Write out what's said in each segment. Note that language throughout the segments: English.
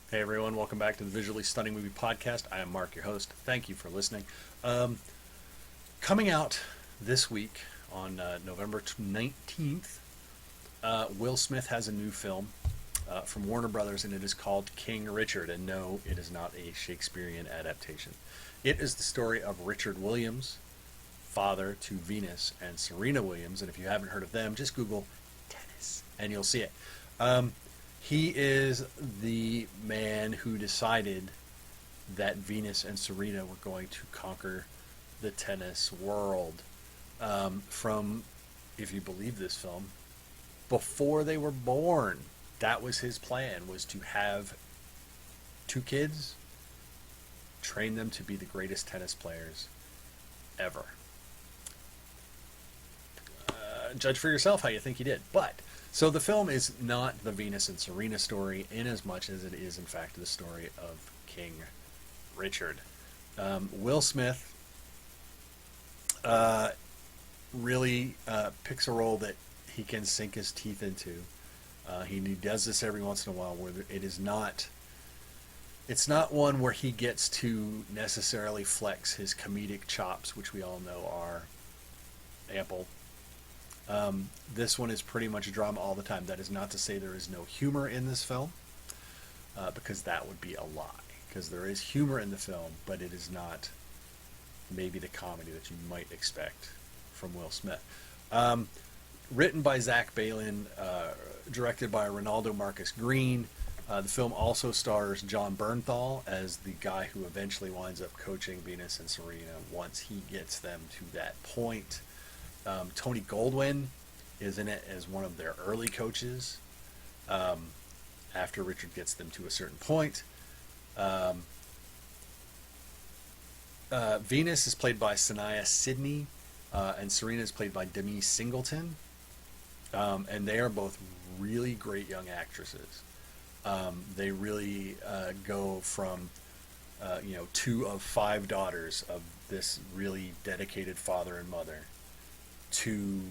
Hey everyone, welcome back to the Visually Stunning Movie Podcast. I am Mark, your host. Thank you for listening. Um, Coming out this week on November 19th, Will Smith has a new film from Warner Brothers, and it is called King Richard. And no, it is not a Shakespearean adaptation. It is the story of Richard Williams, father to Venus and Serena Williams. And if you haven't heard of them, just Google tennis and you'll see it. Um, he is the man who decided that Venus and Serena were going to conquer the tennis world. From, if you believe this film, before they were born, that was his plan: was to have two kids, train them to be the greatest tennis players ever. Judge for yourself how you think he did. But so the film is not the Venus and Serena story in as much as it is, in fact, the story of King Richard. Will Smith uh, really picks a role that he can sink his teeth into. He does this every once in a while, where it is not. It's not one where he gets to necessarily flex his comedic chops, which we all know are ample. This one is pretty much drama all the time. That is not to say there is no humor in this film, because that would be a lie. Because there is humor in the film, but it is not maybe the comedy that you might expect from Will Smith. Um, Written by Zach Baylin, directed by Reinaldo Marcus Green. The film also stars John Bernthal as the guy who eventually winds up coaching Venus and Serena once he gets them to that point. Tony Goldwyn is in it as one of their early coaches, after Richard gets them to a certain point. Um, Venus is played by Saniyya Sidney, and Serena is played by Demi Singleton. And they are both really great young actresses. They really go from, two of five daughters of this really dedicated father and mother to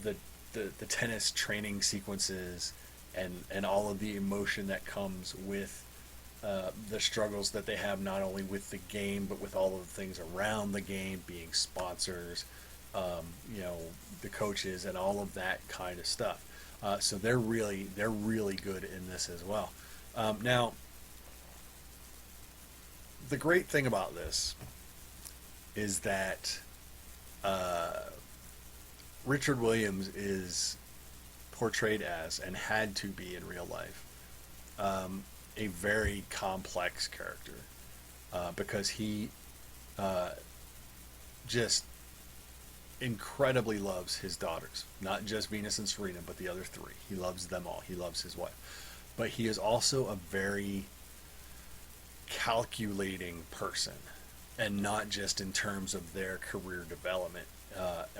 the the tennis training sequences and all of the emotion that comes with the struggles that they have, not only with the game but with all of the things around the game, being sponsors, um, you know, the coaches and all of that kind of stuff. So they're really good in this as well. Now, the great thing about this is that uh, Richard Williams is portrayed as, and had to be in real life, a very complex character, because he uh, just incredibly loves his daughters, not just Venus and Serena, but the other three. He loves them all. He loves his wife. But he is also a very calculating person, and not just in terms of their career development,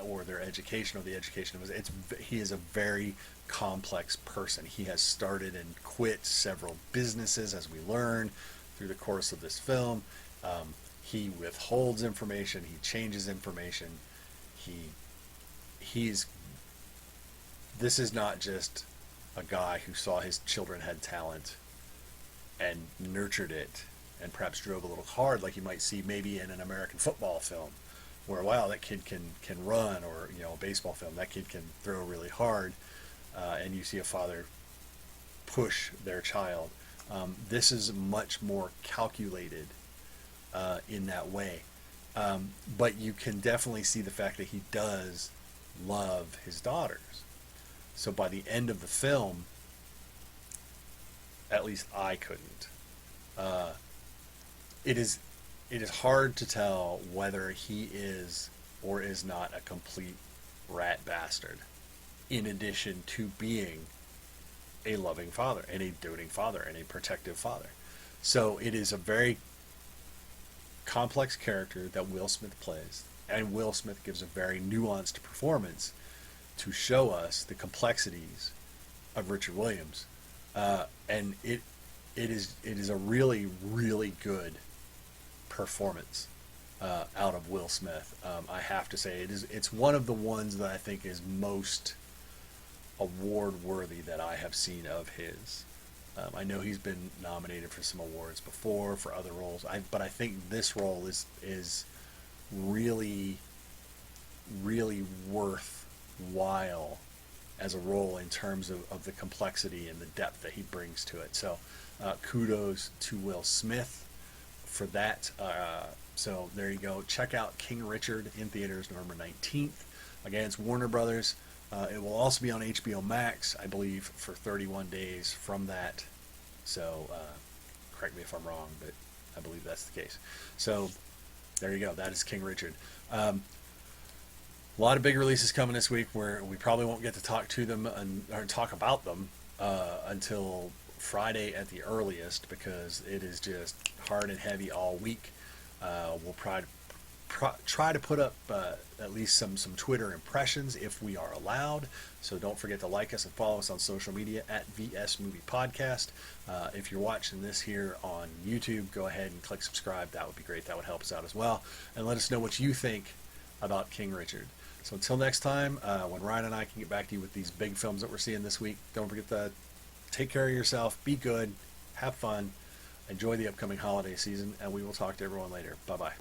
or their education, or the education of his. He is a very complex person. He has started and quit several businesses, as we learn through the course of this film. He withholds information. He changes information. He he's This is not just a guy who saw his children had talent and nurtured it, and perhaps drove a little hard, like you might see maybe in an American football film, where, wow, that kid can run, or, a baseball film, that kid can throw really hard, and you see a father push their child. This is much more calculated in that way, but you can definitely see the fact that he does love his daughters. So by the end of the film, at least I couldn't. Uh, it is it is hard to tell whether he is or is not a complete rat bastard, in addition to being a loving father and a doting father and a protective father. So it is a very complex character that Will Smith plays, and Will Smith gives a very nuanced performance to show us the complexities of Richard Williams, and it is a really good performance out of Will Smith. I have to say, it's one of the ones that I think is most award worthy that I have seen of his. I know he's been nominated for some awards before for other roles. But I think this role is really, really worthwhile as a role in terms of the complexity and the depth that he brings to it. So kudos to Will Smith for that. So there you go. Check out King Richard in theaters November 19th. Again, it's Warner Brothers. It will also be on HBO Max, I believe, for 31 days from that. So correct me if I'm wrong, but I believe that's the case. So there you go. That is King Richard. A lot of big releases coming this week where we probably won't get to talk to them or talk about them until Friday at the earliest, because it is just hard and heavy all week. We'll try to put up at least some Twitter impressions if we are allowed. So don't forget to like us and follow us on social media at VS Movie Podcast. If you're watching this here on YouTube, go ahead and click subscribe. That would be great. That would help us out as well. And let us know what you think about King Richard. So until next time, when Ryan and I can get back to you with these big films that we're seeing this week, don't forget to take care of yourself, be good, have fun, enjoy the upcoming holiday season, and we will talk to everyone later. Bye-bye.